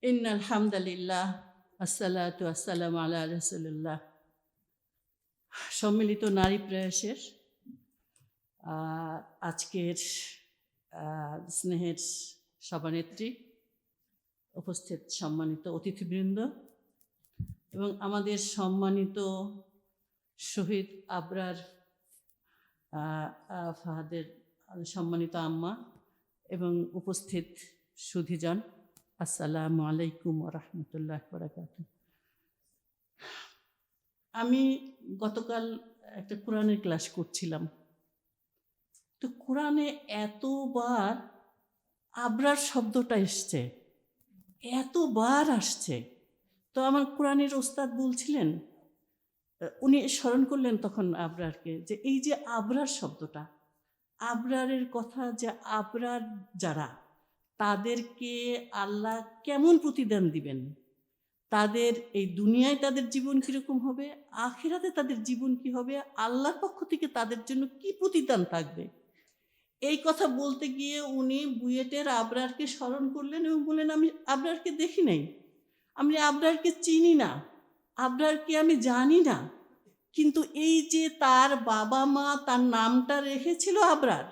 ইন্নাল হামদালিল্লাহ আসসালাতু আসসালামু আলা রাসূলিল্লাহ। সম্মিলিত নারী প্রয়াসের আজকের স্নেহের সভানেত্রী, উপস্থিত সম্মানিত অতিথিবৃন্দ এবং আমাদের সম্মানিত শহীদ আবরার ফাহাদের সম্মানিত আম্মা এবং উপস্থিত সুধীজন, আসসালামু আলাইকুম ওয়া রাহমাতুল্লাহি ওয়া বারাকাতুহু। আমি গতকাল একটা কোরআনের ক্লাস করছিলাম, তো কোরআনে এতবার আবরার শব্দটা এসছে, এতবার আসছে। তো আমার কোরআনের ওস্তাদ বলছিলেন, উনি স্মরণ করলেন তখন আবরারকে, যে এই যে আবরার শব্দটা, আবরারের কথা, যে আবরার যারা, তাদেরকে আল্লাহ কেমন প্রতিদান দিবেন, তাদের এই দুনিয়ায় তাদের জীবন কীরকম হবে, আখিরাতে তাদের জীবন কি হবে, আল্লাহর পক্ষ থেকে তাদের জন্য কি প্রতিদান থাকবে। এই কথা বলতে গিয়ে উনি বুয়েটের আবরারকে স্মরণ করলেন এবং বললেন, আমি আবরারকে দেখি নাই, আমি আবরারকে চিনি না, আবরারকে আমি জানি না, কিন্তু এই যে তার বাবা মা তার নামটা রেখেছিল আবরার,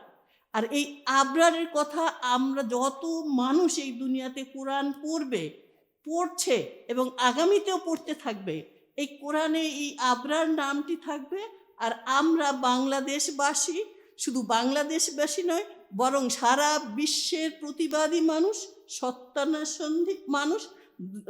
আর এই আবরারের কথা আমরা যত মানুষ এই দুনিয়াতে কোরআন পড়ছে এবং আগামীতেও পড়তে থাকবে, এই কোরআনে এই আবরার নামটি থাকবে। আর আমরা বাংলাদেশবাসী, শুধু বাংলাদেশবাসী নয়, বরং সারা বিশ্বের প্রতিবাদী মানুষ, সত্যান্বেষী মানুষ,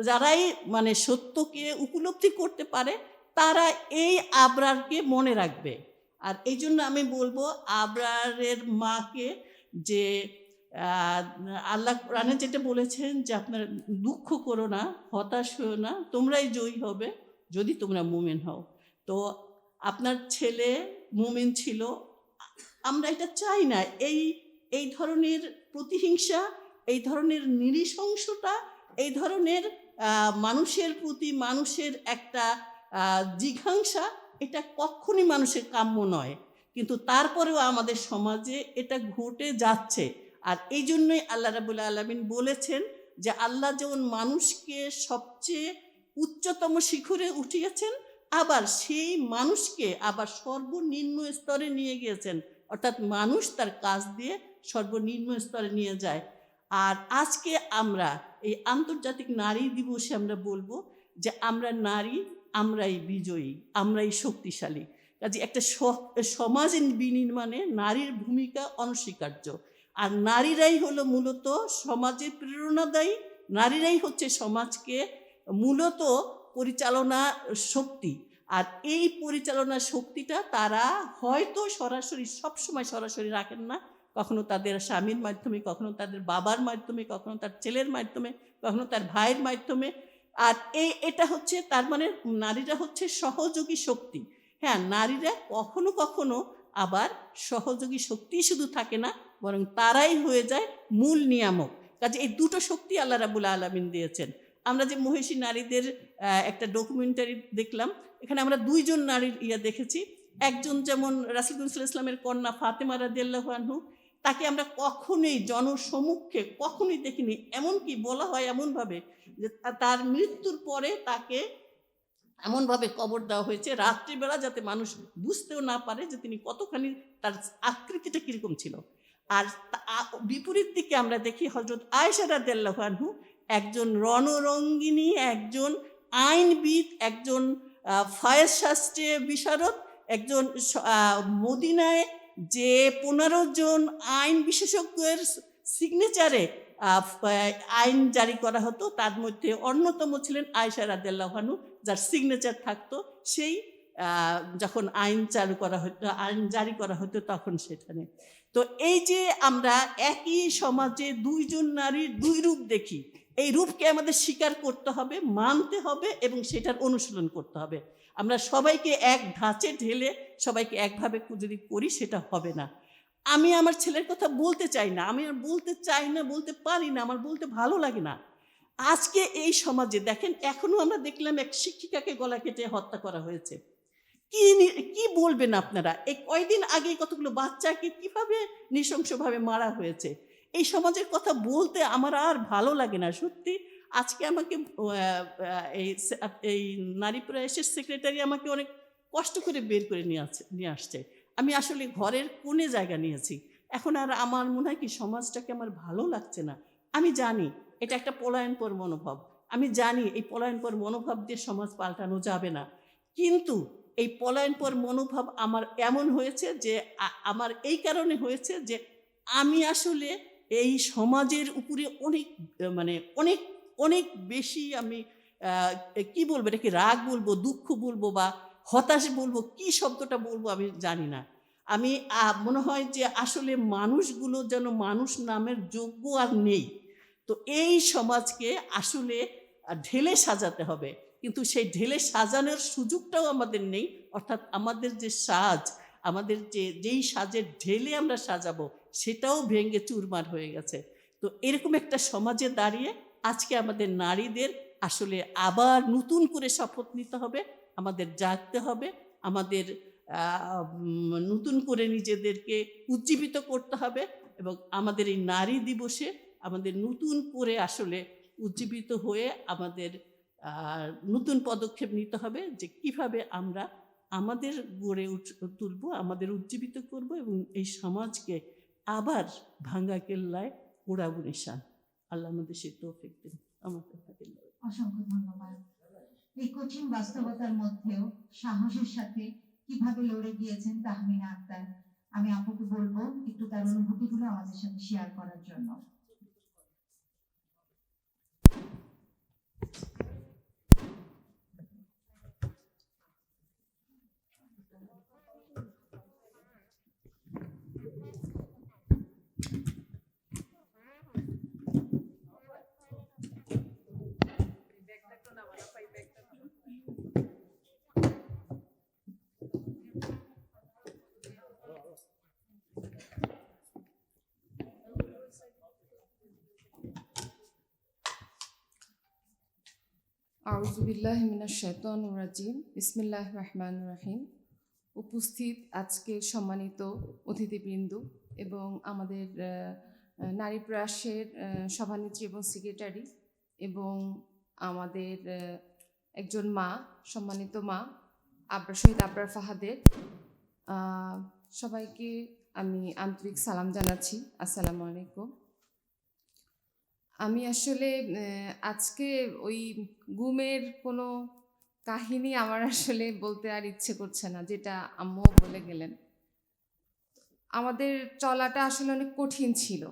যারাই মানে সত্যকে উপলব্ধি করতে পারে, তারা এই আবরারকে মনে রাখবে। আর এই জন্য আমি বলবো আবরারের মাকে, যে আল্লাহ কোরআনে যেটা বলেছেন, যে আপনার দুঃখ করো না, হতাশ হও না, তোমরাই জয়ী হবে যদি তোমরা মুমিন হও। তো আপনার ছেলে মুমিন ছিল, আমরা এটা চাই না। এই ধরনের প্রতিহিংসা, এই ধরনের নৃশংসতা, এই ধরনের মানুষের প্রতি মানুষের একটা জিঘাংসা, এটা কখনই মানুষের কাম্য নয়। কিন্তু তারপরেও আমাদের সমাজে এটা ঘটে যাচ্ছে। আর এই জন্যই আল্লাহ রাব্বুল আলামিন বলেছেন যে আল্লাহ যেমন মানুষকে সবচেয়ে উচ্চতম শিখরে উঠিয়েছেন, আবার সেই মানুষকে আবার সর্বনিম্ন স্তরে নিয়ে গিয়েছেন, অর্থাৎ মানুষ তার কাজ দিয়ে সর্বনিম্ন স্তরে নিয়ে যায়। আর আজকে আমরা এই আন্তর্জাতিক নারী দিবসে আমরা বলবো যে আমরা নারী, আমরাই বিজয়ী, আমরাই শক্তিশালী। কাজে একটা সমাজ বিনির্মাণে নারীর ভূমিকা অনস্বীকার্য। আর নারীরাই হলো মূলত সমাজের প্রেরণাদায়ী, নারীরাই হচ্ছে সমাজকে মূলত পরিচালনা শক্তি। আর এই পরিচালনা শক্তিটা তারা হয়তো সরাসরি, সবসময় সরাসরি রাখেন না, কখনো তাদের স্বামীর মাধ্যমে, কখনো তাদের বাবার মাধ্যমে, কখনো তার ছেলের মাধ্যমে, কখনো তার ভাইয়ের মাধ্যমে। আর এটা হচ্ছে, তার মানে নারীরা হচ্ছে সহযোগী শক্তি। হ্যাঁ, নারীরা কখনো কখনো আবার সহযোগী শক্তি শুধু থাকে না, বরং তারাই হয়ে যায় মূল নিয়ামক। কাজে এই দুটো শক্তি আল্লাহ রাব্বুল আলামিন দিয়েছেন। আমরা যে মহিষী নারীদের একটা ডকুমেন্টারি দেখলাম, এখানে আমরা দুইজন নারীর দেখেছি। একজন যেমন রাসূলুল্লাহ সাল্লাল্লাহু আলাইহি ওয়াসাল্লামের কন্যা ফাতেমা রাদিয়াল্লাহু আনহু, তাকে আমরা কখনোই জনসম্মুখে কখনোই দেখিনি। এমনকি বলা হয় এমনভাবে যে তার মৃত্যুর পরে তাকে এমনভাবে কবর দেওয়া হয়েছে রাত্রিবেলা, যাতে মানুষ বুঝতেও না পারে যে তিনি কতখানি, তার আকৃতিটা কীরকম ছিল। আর বিপরীত দিকে আমরা দেখি হযরত আয়েশা রাদিয়াল্লাহু আনহু, একজন রণরঙ্গিনী, একজন আইনবিদ, একজন ফায়েজ শাস্ত্রে বিশারদ, একজন মদিনায় যে 15 জন আইন বিশেষজ্ঞের সিগনেচারে আইন জারি করা হতো, তার মধ্যে অন্যতম ছিলেন আয়েশা রাদিয়াল্লাহু আনহু, যার সিগনেচার থাকতো সেই যখন আইন জারি করা হতো তখন সেখানে। তো এই যে আমরা একই সমাজে দুইজন নারীর দুই রূপ দেখি, এই রূপকে আমাদের স্বীকার করতে হবে, মানতে হবে এবং সেটার অনুশীলন করতে হবে। আমরা সবাইকে এক ধাঁচে ঢেলে সবাইকে একভাবে যদি করি, সেটা হবে না। আমি আমার ছেলের কথা বলতে চাই না, আমি আর বলতে চাই না, বলতে পারি না, আমার বলতে ভালো লাগে না। আজকে এই সমাজে দেখেন, এখনো আমরা দেখলাম এক শিক্ষিকাকে গলা কেটে হত্যা করা হয়েছে। কি বলবেন আপনারা? এই কয়দিন আগে কতগুলো বাচ্চাকে কিভাবে নৃশংসভাবে মারা হয়েছে। এই সমাজের কথা বলতে আমার আর ভালো লাগে না। সত্যি আজকে আমাকে এই এই নারী প্রয়াসের সেক্রেটারি আমাকে অনেক কষ্ট করে বের করে নিয়ে আসছে। আমি আসলে ঘরের কোণে জায়গা নিয়েছি। এখন আর আমার মনে হয় কি সমাজটাকে আমার ভালো লাগছে না। আমি জানি এটা একটা পলায়নপর মনোভাব, আমি জানি এই পলায়নপর মনোভাব দিয়ে সমাজ পাল্টানো যাবে না, কিন্তু এই পলায়নপর মনোভাব আমার এমন হয়েছে যে আমার এই কারণে হয়েছে যে আমি আসলে এই সমাজের উপরে অনেক মানে অনেক অনেক বেশি আমি কি বলবো, এটাকে রাগ বলবো, দুঃখ বলবো বা হতাশ বলবো, কি শব্দটা বলবো আমি জানি না। আমি মনে হয় যে আসলে মানুষগুলো যেন মানুষ নামের যোগ্য আর নেই। তো এই সমাজকে আসলে ঢেলে সাজাতে হবে, কিন্তু সেই ঢেলে সাজানোর সুযোগটাও আমাদের নেই। অর্থাৎ আমাদের যে সাজ, আমাদের যেই সাজের ঢেলে আমরা সাজাবো সেটাও ভেঙে চুরমার হয়ে গেছে। তো এরকম একটা সমাজে দাঁড়িয়ে আজকে আমাদের নারীদের আসলে আবার নতুন করে শপথ নিতে হবে, আমাদের জাগতে হবে, আমাদের নতুন করে নিজেদেরকে উজ্জীবিত করতে হবে এবং আমাদের এই নারী দিবসে আমাদের নতুন করে আসলে উজ্জীবিত হয়ে আমাদের নতুন পদক্ষেপ নিতে হবে যে কিভাবে আমরা আমাদের গড়ে তুলব, আমাদের উজ্জীবিত করব এবং এই সমাজকে আবার ভাঙ্গা কেল্লায় ওড়াবো নিশান। আল্লাহ আমাদের সে তৌফিক দিন। আমাদের অসংখ্য ধন্যবাদ। এই কঠিন বাস্তবতার মধ্যেও সাহসের সাথে কিভাবে লড়ে গিয়েছেন তাহমিনা আক্তার। আমি আপুকে বলবো একটু তার অনুভূতিগুলো আমাদের সাথে শেয়ার করার জন্য। আউযুবিল্লাহি মিনাশ শাইতানির রাজিম। বিসমিল্লাহির রহমানির রহিম। উপস্থিত আজকের সম্মানিত অতিথিবৃন্দ এবং আমাদের নারী প্রয়াসের সভানেত্রী এবং সেক্রেটারি এবং আমাদের একজন মা, সম্মানিত মা শহীদ আবরার ফাহাদের, সবাইকে আমি আন্তরিক সালাম জানাচ্ছি। আসসালামু আলাইকুম। আমি আসলে আজকে ওই গুমের কোনো কাহিনী আমার আসলে বলতে আর ইচ্ছে করছে না, যেটা আম্মুও বলে গেলেন। আমাদের চলাটা আসলে অনেক কঠিন ছিল।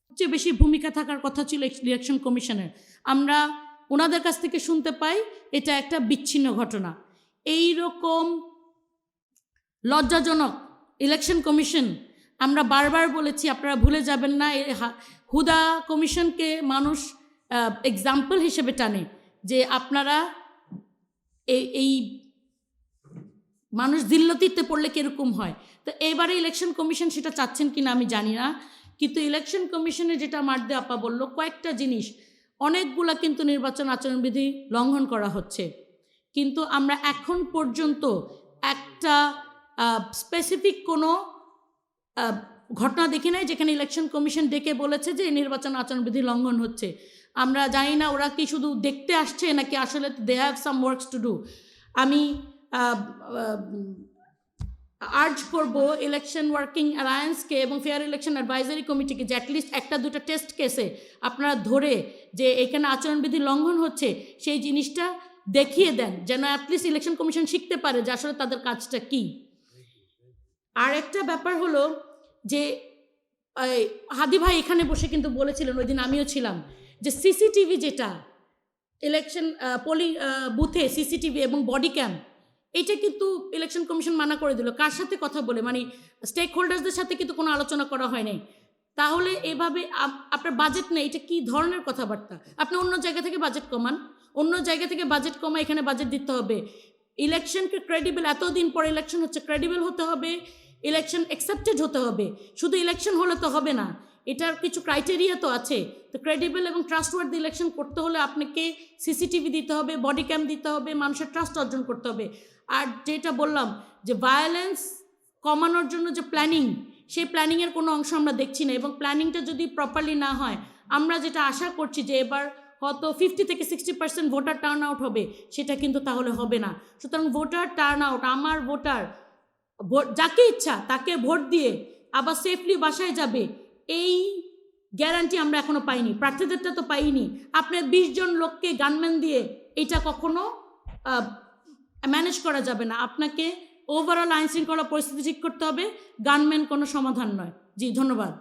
সবচেয়ে বেশি ভূমিকা থাকার কথা ছিল ইলেকশন কমিশনের। আমরা ওনাদের কাছ থেকে শুনতে পাই এটা একটা বিচ্ছিন্ন ঘটনা। এই রকম লজ্জাজনক ইলেকশন কমিশন আমরা বারবার বলেছি, আপনারা ভুলে যাবেন না। হুদা কমিশনকে মানুষ এক্সাম্পল হিসেবে টানে যে আপনারা এই মানুষ জিল্লতিতে পড়লে কীরকম হয়। তো এইবারে ইলেকশন কমিশন সেটা চাচ্ছেন কিনা আমি জানি না, কিন্তু ইলেকশন কমিশনে যেটা মারদে আপা বলল কয়েকটা জিনিস, অনেকগুলা কিন্তু নির্বাচন আচরণবিধি লঙ্ঘন করা হচ্ছে, কিন্তু আমরা এখন পর্যন্ত একটা স্পেসিফিক কোনো ঘটনা দেখি নাই যেখানে ইলেকশন কমিশন ডেকে বলেছে যে নির্বাচন আচরণবিধি লঙ্ঘন হচ্ছে। আমরা জানি না ওরা কি শুধু দেখতে আসছে নাকি আসলে they have some works to do. আমি আর্জ করব ইলেকশন ওয়ার্কিং অ্যালায়েন্সকে এবং ফেয়ার ইলেকশন অ্যাডভাইজারি কমিটিকে যে অ্যাটলিস্ট একটা দুটো টেস্ট কেসে আপনারা ধরে যে এখানে আচরণবিধি লঙ্ঘন হচ্ছে সেই জিনিসটা দেখিয়ে দেন, যেন অ্যাটলিস্ট ইলেকশন কমিশন শিখতে পারে যে আসলে তাদের কাজটা কী। আর একটা ব্যাপার হলো যে হাদি ভাই এখানে বসে কিন্তু বলেছিলেন, ওই দিন আমিও ছিলাম, যে সিসিটিভি যেটা ইলেকশন পোলিং বুথে সিসিটিভি এবং বডি ক্যাম, এটা কিন্তু ইলেকশন কমিশন মানা করে দিল। কার সাথে কথা বলে, মানে স্টেক হোল্ডার্সদের সাথে কিন্তু কোনো আলোচনা করা হয় নাই। তাহলে এভাবে আপনার বাজেট নেই, এটা কী ধরনের কথাবার্তা? আপনি অন্য জায়গা থেকে বাজেট কমান, অন্য জায়গা থেকে বাজেট কমা, এখানে বাজেট দিতে হবে। ইলেকশনকে ক্রেডিবল, এতদিন পরে ইলেকশন হচ্ছে, ক্রেডিবল হতে হবে, ইলেকশন অ্যাকসেপ্টেড হতে হবে। শুধু ইলেকশন হলে তো হবে না, এটার কিছু ক্রাইটেরিয়া তো আছে। তো ক্রেডিবল এবং ট্রাস্টওয়ার্দি ইলেকশন করতে হলে আপনাকে সিসিটিভি দিতে হবে, বডি ক্যাম দিতে হবে, মানুষের ট্রাস্ট অর্জন করতে হবে। আর যেটা বললাম যে ভায়োলেন্স কমানোর জন্য যে প্ল্যানিং, সেই প্ল্যানিংয়ের কোনো অংশ আমরা দেখছি না, এবং প্ল্যানিংটা যদি প্রপারলি না হয়, আমরা যেটা আশা করছি যে এবার হয়তো 50 থেকে 60% ভোটার টার্ন আউট হবে, সেটা কিন্তু তাহলে হবে না। সুতরাং ভোটার টার্ন আউট, আমার ভোটার যাকে ইচ্ছা তাকে ভোট দিয়ে আবার সেফলি বাসায় যাবে, এই গ্যারান্টি আমরা এখনো পাইনি, প্রার্থীদেরটা তো পাইনি। আপনার 20 জন লোককে গানম্যান দিয়ে এটা কখনো ম্যানেজ করা যাবে না। আপনাকে ওভারঅল আইন শৃঙ্খলা পরিস্থিতি ঠিক করতে হবে, গানম্যান কোনো সমাধান নয়। জি ধন্যবাদ।